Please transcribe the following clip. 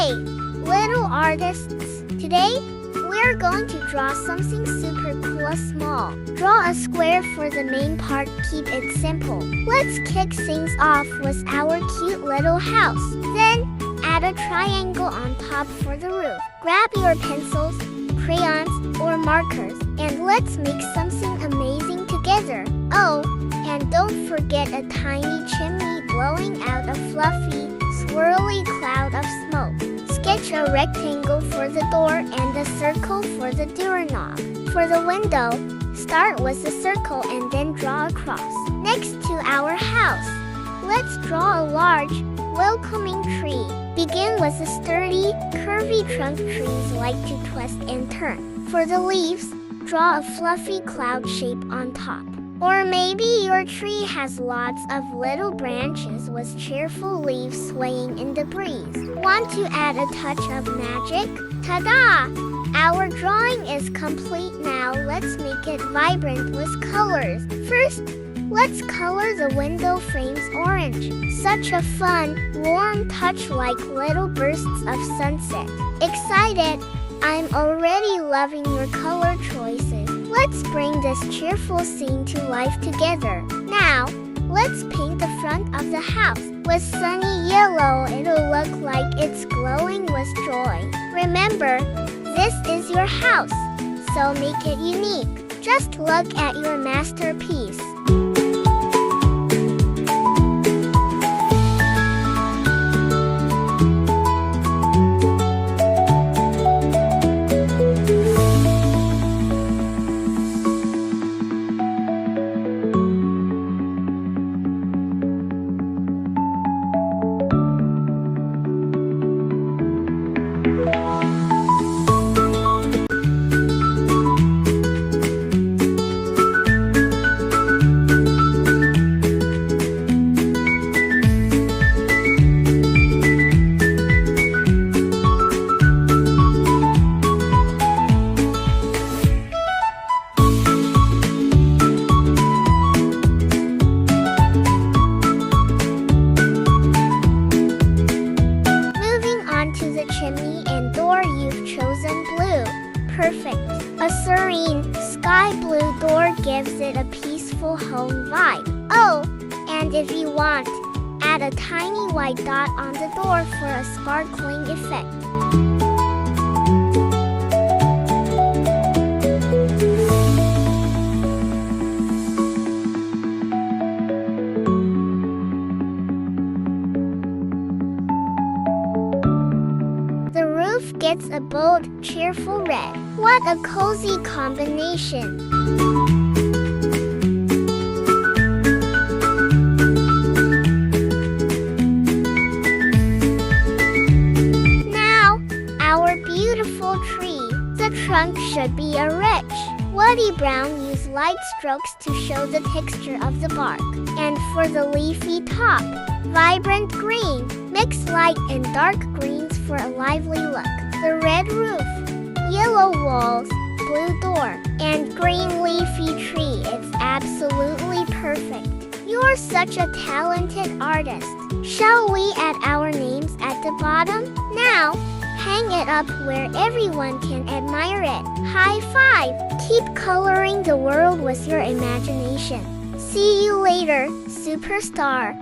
Hey, little artists! Today, we're going to draw something super cool small. Draw a square for the main part, keep it simple. Let's kick things off with our cute little house. Then, add a triangle on top for the roof. Grab your pencils, crayons, or markers, and let's make something amazing together. Oh, and don't forget a tiny chimney blowing out a fluffy, swirly cloud of smoke. Sketch a rectangle for the door and a circle for the doorknob. For the window, start with a circle and then draw a cross. Next to our house, let's draw a large, welcoming tree. Begin with a sturdy, curvy trunk. Trees like to twist and turn. For the leaves, draw a fluffy cloud shape on top. Or maybe your tree has lots of little branches with cheerful leaves swaying in the breeze. Want to add a touch of magic? Ta-da! Our drawing is complete now. Let's make it vibrant with colors. First, let's color the window frames orange. Such a fun, warm touch like little bursts of sunset. Excited? I'm already loving your color choices. Let's bring this cheerful scene to life together. Now, let's paint the front of the house. With sunny yellow, it'll look like it's glowing with joy. Remember, this is your house, so make it unique. Just look at your masterpiece. Chimney and door, you've chosen blue. Perfect. A serene, sky blue door gives it a peaceful home vibe. Oh, and if you want, add a tiny white dot on the door for a sparkling effect. Gets a bold, cheerful red. What a cozy combination! Now, our beautiful tree. The trunk should be a rich, woody brown. Use light strokes to show the texture of the bark. And for the leafy top, vibrant green. Mix light and dark greens for a lively look. The red roof, yellow walls, blue door, and green leafy tree. It's absolutely perfect. You're such a talented artist. Shall we add our names at the bottom? Now, hang it up where everyone can admire it. High five! Keep coloring the world with your imagination. See you later, superstar.